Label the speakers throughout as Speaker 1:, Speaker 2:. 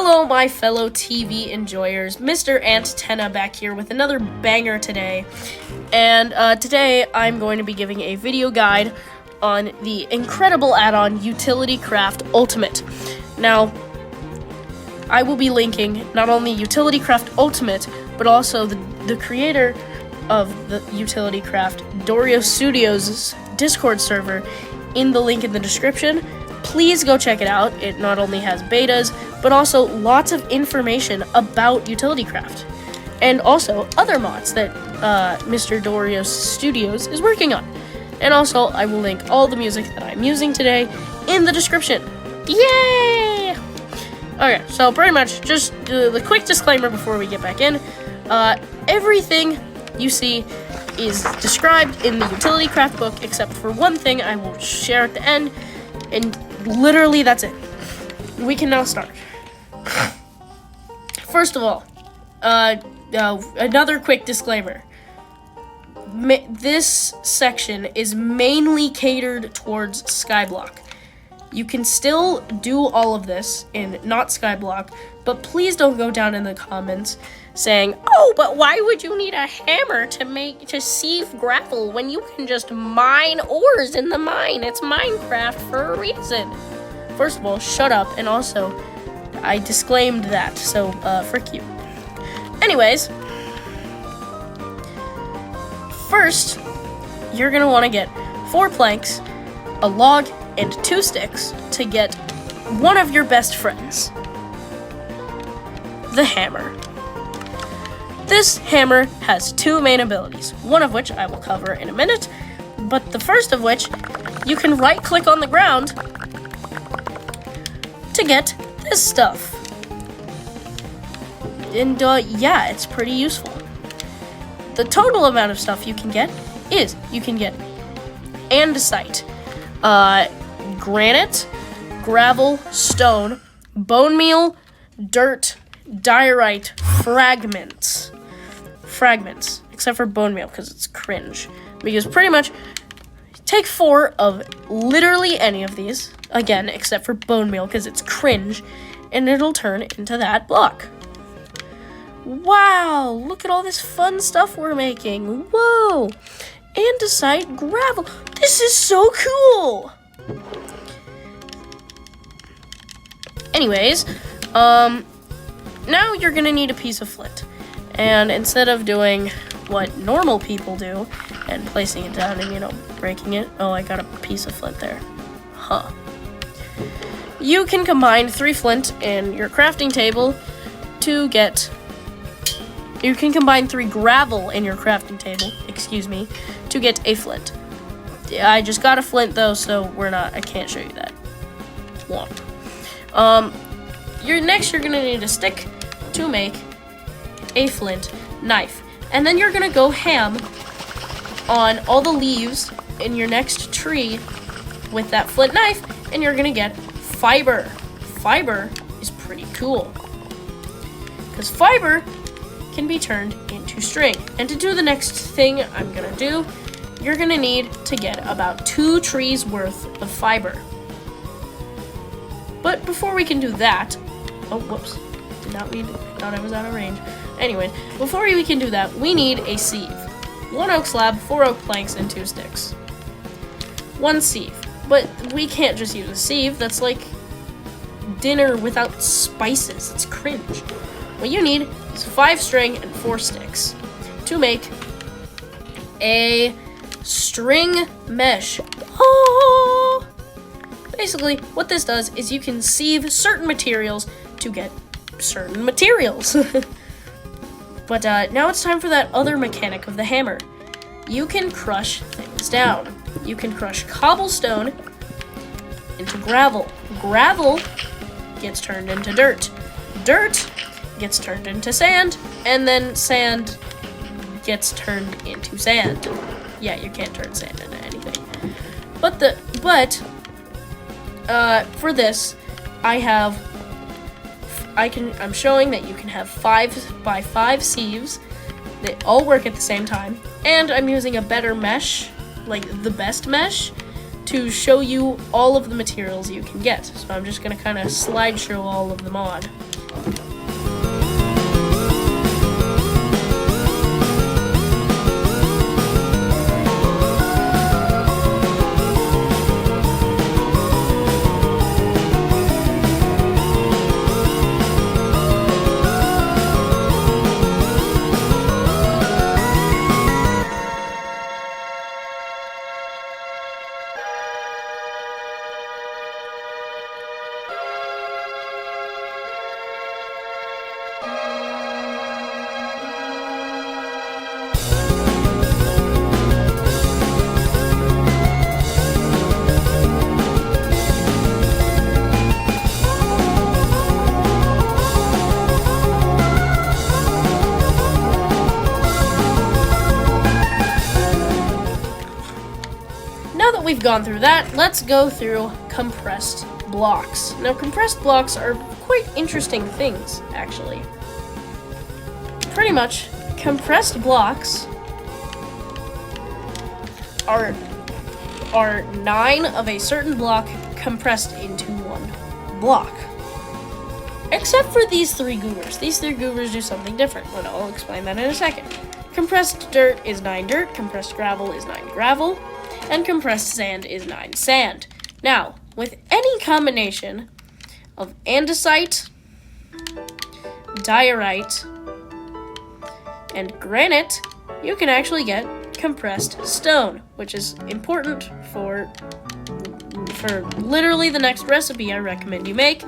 Speaker 1: Hello, my fellow TV enjoyers. Mr. Antenna back here with another banger today. And today I'm going to be giving a video guide on the incredible add-on UtilityCraft Ultimate. Now, I will be linking not only UtilityCraft Ultimate, but also the creator of the UtilityCraft, Dorio Studios' Discord server, in the link in the description. Please go check it out. It not only has betas, but also lots of information about UtilityCraft, and also other mods that Mr. Dorio Studios is working on. And also, I will link all the music that I'm using today in the description. Yay! Okay, so pretty much just the quick disclaimer before we get back in. Everything you see is described in the UtilityCraft book, except for one thing I will share at the end, and literally that's it. We can now start. First of all, another quick disclaimer. This section is mainly catered towards Skyblock. You can still do all of this in not Skyblock, but please don't go down in the comments saying, "Oh, but why would you need a hammer to sieve gravel when you can just mine ores in the mine? It's Minecraft for a reason." First of all, shut up, and also, I disclaimed that, so frick you. Anyways, first, you're gonna want to get 4 planks, a log, and 2 sticks to get one of your best friends, the hammer. This hammer has 2 main abilities, one of which I will cover in a minute, but the first of which, you can right-click on the ground to get this stuff. And yeah, it's pretty useful. The total amount of stuff you can get is, you can get andesite, granite, gravel, stone, bone meal, dirt, diorite, fragments, except for bone meal because it's cringe. Because pretty much, take 4 of literally any of these, again, except for bone meal because it's cringe, and it'll turn into that block. Wow, look at all this fun stuff we're making. Whoa, andesite, gravel. This is so cool. Anyways, now you're gonna need a piece of flint. And instead of doing what normal people do and placing it down and, breaking it. Oh, I got a piece of flint there. Huh. You can combine 3 flint in your crafting table to get... You can combine 3 gravel in your crafting table, to get a flint. I just got a flint though, so I can't show you that. Womp. You're gonna need a stick to make a flint knife. And then you're gonna go ham on all the leaves in your next tree with that flint knife, and you're gonna get fiber. Fiber is pretty cool, because fiber can be turned into string. And to do the next thing I'm gonna do, you're gonna need to get about 2 trees worth of fiber. But before we can do that, oh, whoops, did not mean, thought I was out of range. Anyway, before we can do that, we need a sieve. 1 oak slab, 4 oak planks, and 2 sticks. 1 sieve. But we can't just use a sieve. That's like dinner without spices. It's cringe. What you need is 5 string and 4 sticks to make a string mesh. Oh! Basically, what this does is you can sieve certain materials to get certain materials. But now it's time for that other mechanic of the hammer. You can crush things down. You can crush cobblestone into gravel. Gravel gets turned into dirt. Dirt gets turned into sand, and then sand gets turned into sand. Yeah, you can't turn sand into anything. For this, I'm showing that you can have 5 by 5 sieves. They all work at the same time. And I'm using a better mesh, like the best mesh, to show you all of the materials you can get. So I'm just gonna kind of slideshow all of them on. Now that we've gone through that, let's go through compressed blocks. Now, compressed blocks are quite interesting things, actually. Pretty much, compressed blocks are 9 of a certain block compressed into one block. Except for these 3 goobers. These 3 goobers do something different, but I'll explain that in a second. Compressed dirt is 9 dirt, compressed gravel is 9 gravel, and compressed sand is 9 sand. Now, with any combination of andesite, diorite, and granite, you can actually get compressed stone, which is important for literally the next recipe I recommend you make,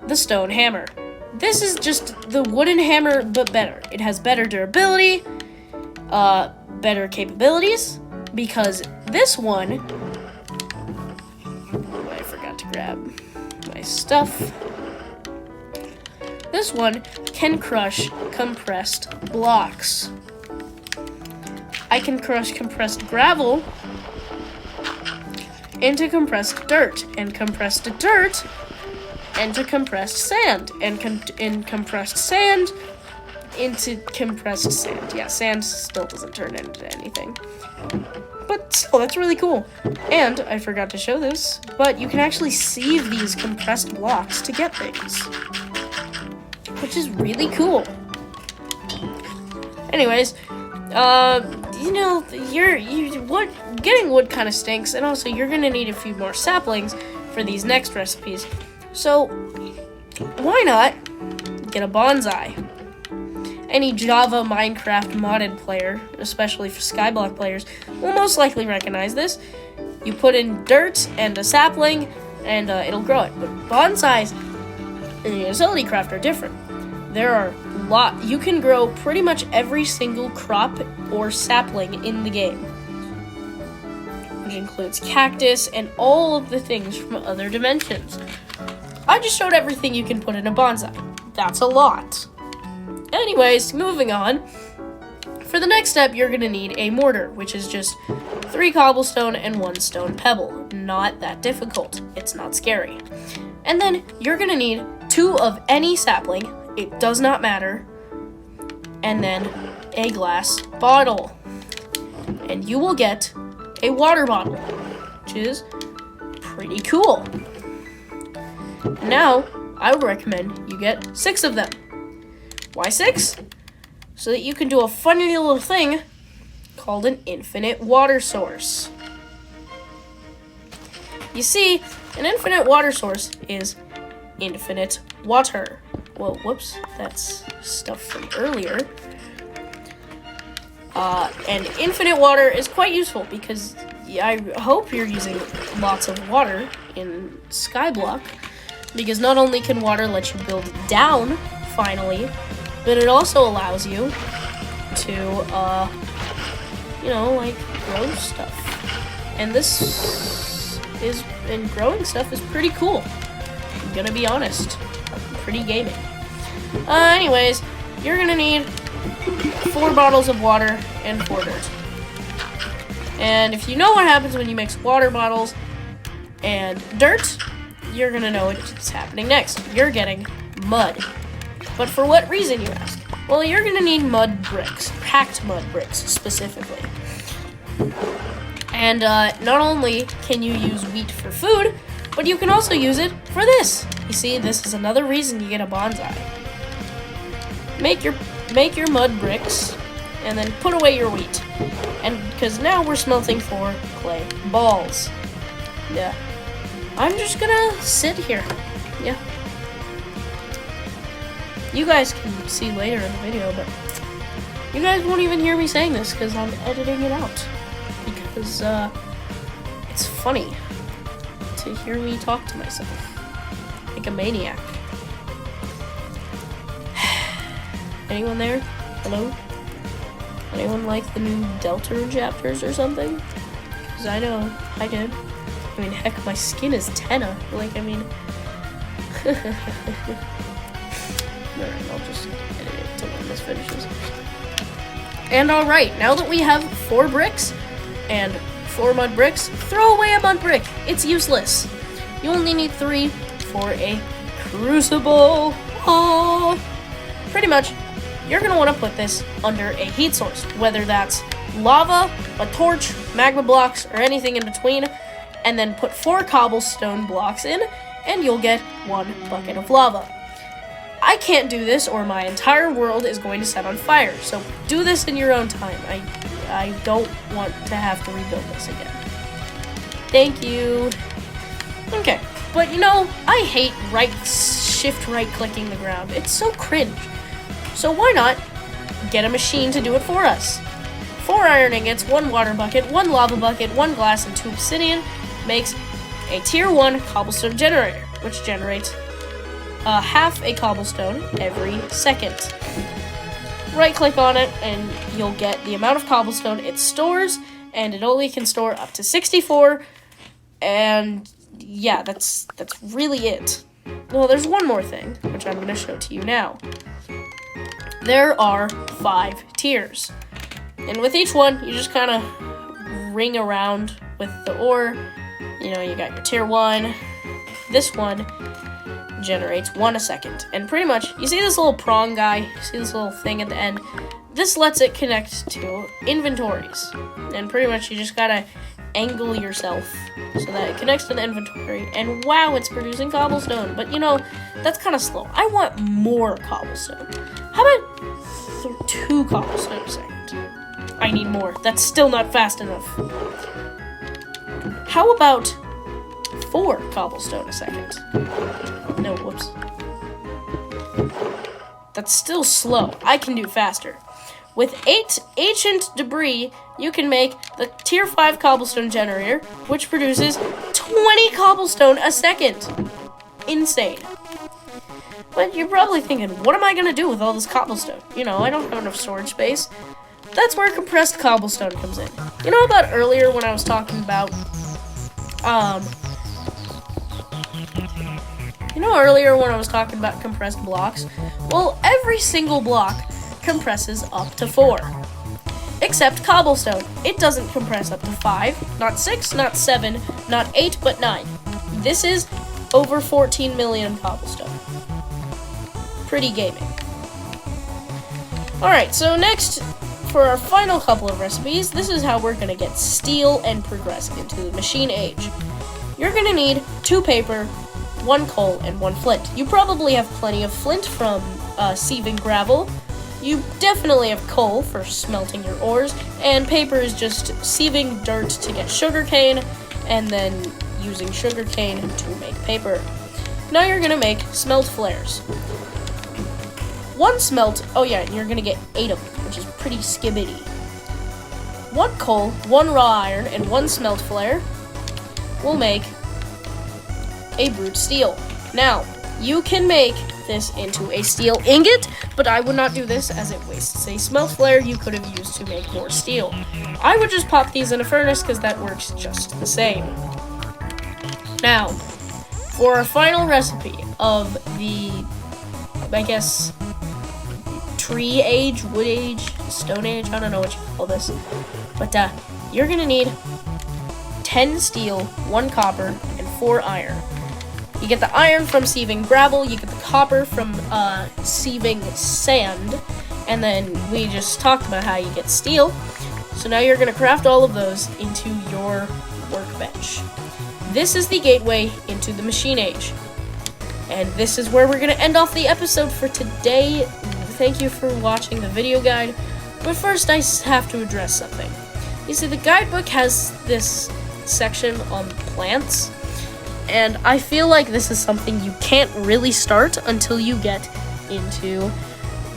Speaker 1: the stone hammer. This is just the wooden hammer, but better. It has better durability, better capabilities, because this one, I forgot to grab my stuff. This one can crush compressed blocks. I can crush compressed gravel into compressed dirt, and compressed dirt into compressed sand, and compressed sand into compressed sand. Yeah, sand still doesn't turn into anything. But still, that's really cool. And I forgot to show this, but you can actually sieve these compressed blocks to get things, which is really cool. Anyways, getting wood kind of stinks, and also you're gonna need a few more saplings for these next recipes. So why not get a bonsai? Any Java Minecraft modded player, especially for Skyblock players, will most likely recognize this. You put in dirt and a sapling, and it'll grow it. But bonsais in UtilityCraft are different. There are you can grow pretty much every single crop or sapling in the game, which includes cactus and all of the things from other dimensions. I just showed everything you can put in a bonsai. That's a lot. Anyways, moving on. For the next step, you're gonna need a mortar, which is just 3 cobblestone and 1 stone pebble. Not that difficult. It's not scary. And then you're gonna need 2 of any sapling. It does not matter. And then a glass bottle. And you will get a water bottle, which is pretty cool. Now, I would recommend you get 6 of them. Why 6? So that you can do a funny little thing called an infinite water source. You see, an infinite water source is infinite water. Well, whoops, that's stuff from earlier. And infinite water is quite useful because I hope you're using lots of water in Skyblock, because not only can water let you build down, finally, but it also allows you to, grow stuff. And growing stuff is pretty cool. I'm gonna be honest. Pretty gaming. Anyways, you're gonna need 4 bottles of water and 4 dirt. And if you know what happens when you mix water bottles and dirt, you're gonna know what's happening next. You're getting mud. But for what reason, you ask? Well, you're gonna need mud bricks, packed mud bricks specifically. And not only can you use wheat for food, but you can also use it for this. You see, this is another reason you get a bonsai. Make your mud bricks, and then put away your wheat. And because now we're smelting for clay balls. Yeah. I'm just gonna sit here. Yeah. You guys can see later in the video, but you guys won't even hear me saying this because I'm editing it out. Because it's funny to hear me talk to myself like a maniac. Anyone there? Hello? Anyone like the new Delta chapters or something? Because I know I did. I mean, heck, my skin is Tenna. Like, I mean... Alright, I'll just edit it till when this finishes. And alright, now that we have 4 bricks and 4 mud bricks, throw away a mud brick. It's useless. You only need 3 for a crucible. Oh. Pretty much, you're going to want to put this under a heat source, whether that's lava, a torch, magma blocks, or anything in between, and then put 4 cobblestone blocks in, and you'll get 1 bucket of lava. I can't do this or my entire world is going to set on fire, so do this in your own time. I don't want to have to rebuild this again. Thank you. Okay, but you know, I hate shift right clicking the ground. It's so cringe. So why not get a machine to do it for us? 4 iron ingots, 1 water bucket, 1 lava bucket, 1 glass, and 2 obsidian makes a tier 1 cobblestone generator, which generates half a cobblestone every second. Right click on it and you'll get the amount of cobblestone it stores, and it only can store up to 64, and yeah, that's really it. Well, there's one more thing, which I'm going to show to you now. There are 5 tiers, and with each one, you just kind of ring around with the ore. You know, you got your tier 1. This one generates 1 a second, and pretty much, you see this little prong guy? You see this little thing at the end? This lets it connect to inventories, and pretty much you just gotta angle yourself so that it connects to the inventory, and wow, it's producing cobblestone. But you know, that's kind of slow. I want more cobblestone. How about 2 cobblestone a second? I need more. That's still not fast enough. How about 4 cobblestone a second? No, whoops. That's still slow. I can do faster. With 8 ancient debris, you can make the tier 5 cobblestone generator, which produces 20 cobblestone a second. Insane. But you're probably thinking, what am I going to do with all this cobblestone? You know, I don't have enough storage space. That's where compressed cobblestone comes in. You know about earlier when I was talking about, compressed blocks? Well, every single block compresses up to 4. Except cobblestone. It doesn't compress up to 5, not 6, not 7, not 8, but 9. This is over 14 million cobblestone. Pretty gaming. Alright, so next, for our final couple of recipes, this is how we're going to get steel and progress into the machine age. You're going to need 2 paper, 1 coal, and 1 flint. You probably have plenty of flint from sieving gravel. You definitely have coal for smelting your ores, and paper is just sieving dirt to get sugarcane, and then using sugarcane to make paper. Now you're going to make smelt flares. 1 smelt, oh yeah, you're going to get 8 of them, which is pretty skibbity. 1 coal, 1 raw iron, and 1 smelt flare will make a brute steel. Now, you can make this into a steel ingot, but I would not do this as it wastes a smelt flare you could have used to make more steel. I would just pop these in a furnace because that works just the same. Now, for our final recipe of the, I guess, tree age, wood age, stone age, I don't know what you call this, but you're gonna need 10 steel, 1 copper, and 4 iron. You get the iron from sieving gravel, you get the copper from sieving sand, and then we just talked about how you get steel. So now you're going to craft all of those into your workbench. This is the gateway into the machine age. And this is where we're going to end off the episode for today. Thank you for watching the video guide. But first, I have to address something. You see, the guidebook has this section on plants, and I feel like this is something you can't really start until you get into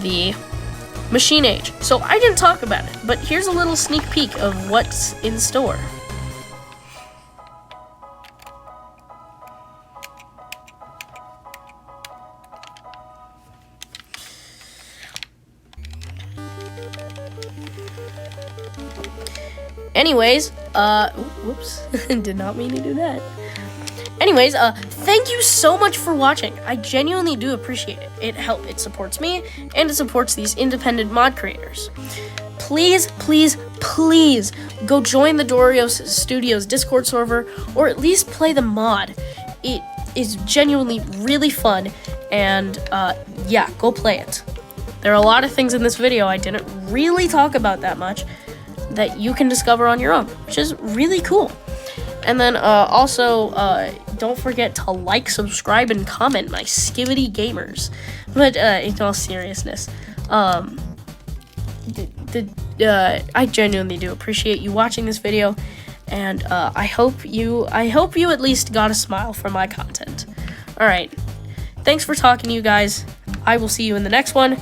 Speaker 1: the machine age. So I didn't talk about it, but here's a little sneak peek of what's in store. Anyways, whoops, did not mean to do that. Anyways, thank you so much for watching. I genuinely do appreciate it. It supports me, and it supports these independent mod creators. Please, please, please go join the Dorios Studios Discord server, or at least play the mod. It is genuinely really fun, and yeah, go play it. There are a lot of things in this video I didn't really talk about that much that you can discover on your own, which is really cool. And then also, don't forget to like, subscribe, and comment, my skibbity gamers. But in all seriousness, I genuinely do appreciate you watching this video, and I hope you at least got a smile from my content. All right, thanks for talking to you guys. I will see you in the next one.